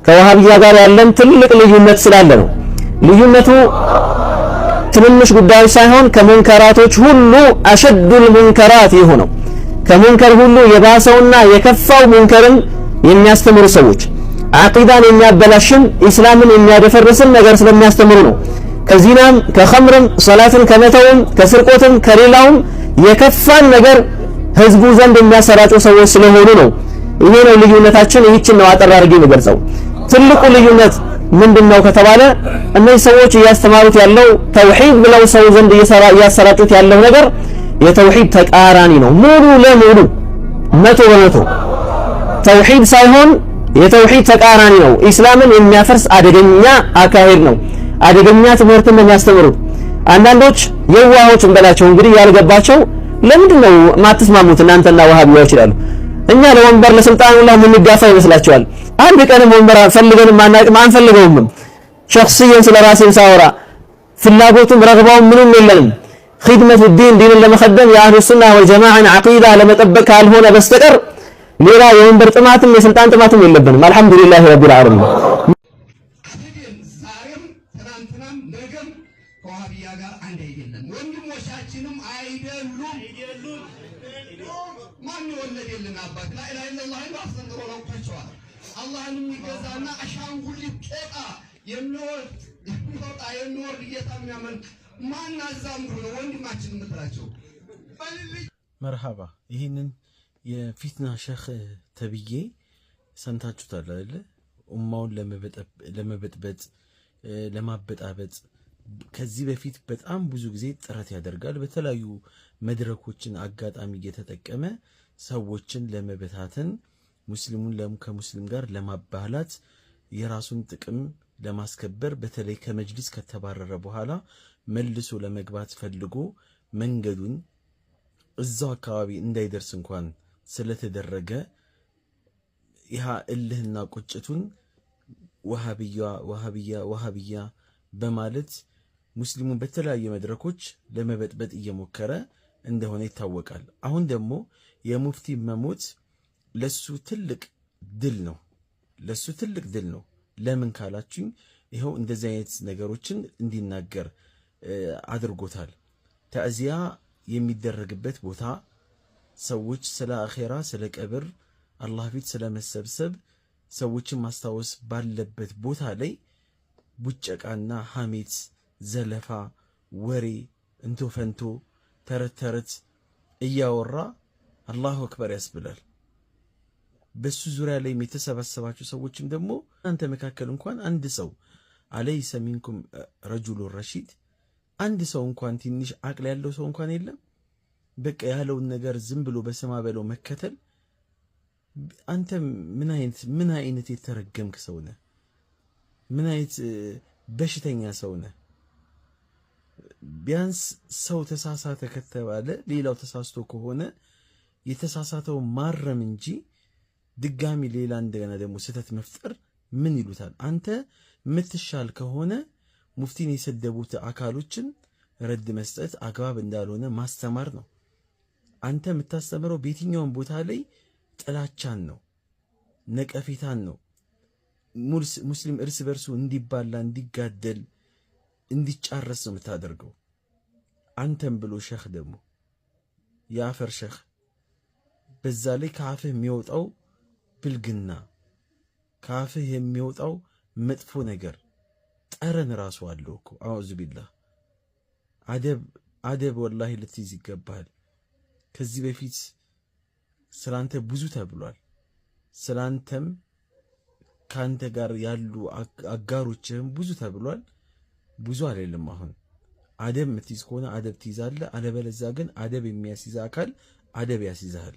ከወሃቢያ ጋር ያለን ትልቅ ልዩነት ስላለ ነው። ልዩነቱ ትንንሽ ጉዳዮች ሳይሆን ከሙንከራቶች ሁሉ አሸዱል ሙንከራት የሆነው ከሙንከር ሁሉ የባሰውና የከፋው ሙንከርን የሚያስተምሩ ሰዎች አቂዳን የሚያበላሽን ኢስላምን የሚያደፈርስን ነገር ስለሚያስተምሩ ነው። ከዚናም ከኸምርም ሶላትን ከመተውም ከስርቆትም ከሌላውም የከፋን ነገር ህዝቡ ዘንድ የሚያሰራጩ ሰዎች ስለሆኑ ነው። ይሄ ነው ልዩነታችን። ይህችን ነው አጠር አድርጌ የምገልጸው። ትልቁ ልዩነት ምንድነው ከተባለ እነዚህ ሰዎች እያስተማሩት ያለው ተውሂድ ብለው ሰው ዘንድ እያሰራጩት ያለው ነገር የተውሂድ ተቃራኒ ነው። ሙሉ ለሙሉ 100% ተውሂድ ሳይሆን የተውሂድ ተቃራኒ ነው። ኢስላምን የሚያፈርስ አደገኛ አካሄድ ነው። አደገኛ ትምህርትን የሚያስተምሩት አንዳንዶች የዋሆች እንበላቸው እንግዲህ ያልገባቸው ለምንድነው ማትስማሙት እናንተና ወሃቢያዎች ይላሉ። እኛ ለወንበር ለስልጣን ሁላ ምንጋፋ ይመስላችኋል? አንድ ቀንም ወንበር ፈልገን ማንፈልገውም። ሸخصيا ስለራሴን ሳወራ ፍላጎቱም ረግባውም ምንም የለንም። ኺድመቱ ዲንን ለመخدም የአህሉ ሱና ወልጀማዓን አቂዳ ለመጠበቅ ካልሆነ በስተቀር ሌላ የወንበር ጥማትም የስልጣን ጥማትም የለብንም። አልহামዱሊላህ ረቢል ዓለሚን። ዛሬም ትናንትናም ነገም ከወሃቢያ ጋር አንድ አይደለም። ወንድሞቻችንም አይደሉም። ማን የወለደልን አባት ላኢላሃ ኢላላህ ነው አስተምሮ ነው ተቻለ አላህን የሚገዛና አሻንጉሊት ጦጣ የሚወርድ ጌታ የሚያመልክ ማን አዛምሩ ነው ወንድማችን የምትላቸው? መርሃባ። ይህንን የፊትና ሸህ ተብዬ ሰምታችሁታል አይደለ? ኡማውን ለመበጥበጥ ለማበጣበጥ ከዚህ በፊት በጣም ብዙ ጊዜ ጥረት ያደርጋል። በተለያዩ መድረኮችን አጋጣሚ እየተጠቀመ ሰዎችን ለመበታተን ሙስሊሙን ከሙስሊም ጋር ለማባላት የራሱን ጥቅም ለማስከበር በተለይ ከመጅሊስ ከተባረረ በኋላ መልሶ ለመግባት ፈልጎ መንገዱን እዛው አካባቢ እንዳይደርስ እንኳን ስለተደረገ ያ እልህና ቁጭቱን ወሃቢያ በማለት ሙስሊሙን በተለያየ መድረኮች ለመበጥበጥ እየሞከረ እንደሆነ ይታወቃል። አሁን ደግሞ የሙፍቲ መሞት ለሱ ትልቅ ድል ነው። ለምን ካላችሁኝ ይሄው እንደዚህ አይነት ነገሮችን እንዲናገር አድርጎታል። ተዕዚያ የሚደረግበት ቦታ ሰዎች ስለ አኺራ ስለ ቀብር አላህ ፊት ስለመሰብሰብ ሰዎችን ማስታወስ ባለበት ቦታ ላይ ቡጨቃና ሐሜት፣ ዘለፋ፣ ወሬ፣ እንቶ ፈንቶ ተረት እያወራ አላሁ አክበር ያስብላል። በሱ ዙሪያ ላይ የተሰባሰባችሁ ሰዎችም ደግሞ አንተ መካከል እንኳን አንድ ሰው አለይሰ ሚንኩም ረጁሉ ረሺድ አንድ ሰው እንኳን ትንሽ አቅል ያለው ሰው እንኳን የለም። በቃ ያለውን ነገር ዝም ብሎ በስማ በለው መከተል። አንተ ምን አይነት የተረገምክ ሰው ነህ? ምን አይነት በሽተኛ ሰው ነህ? ቢያንስ ሰው ተሳሳተ ከተባለ ሌላው ተሳስቶ ከሆነ የተሳሳተው ማረም እንጂ ድጋሚ ሌላ እንደገና ደግሞ ስህተት መፍጠር ምን ይሉታል? አንተ ምትሻል ከሆነ ሙፍቲን የሰደቡት አካሎችን ረድ መስጠት አግባብ እንዳልሆነ ማስተማር ነው። አንተ የምታስተምረው በየትኛውም ቦታ ላይ ጥላቻን ነው፣ ነቀፌታን ነው። ሙስሊም እርስ በርሱ እንዲባላ፣ እንዲጋደል፣ እንዲጫረስ ነው የምታደርገው። አንተም ብሎ ሸህ ደግሞ የአፈር ሸህ በዛ ላይ ከአፍህ የሚወጣው ብልግና፣ ከአፍህ የሚወጣው መጥፎ ነገር ጠረን ራሱ አለው እኮ። አዑዙ ቢላህ። አደብ ወላሂ ልትይዝ ይገባል። ከዚህ በፊት ስላንተ ብዙ ተብሏል። ስላንተም ካንተ ጋር ያሉ አጋሮችህም ብዙ ተብሏል። ብዙ አይደለም። አሁን አደብ የምትይዝ ከሆነ አደብ ትይዛለህ። አለበለዚያ ግን አደብ የሚያስይዝ አካል አደብ ያስይዛል።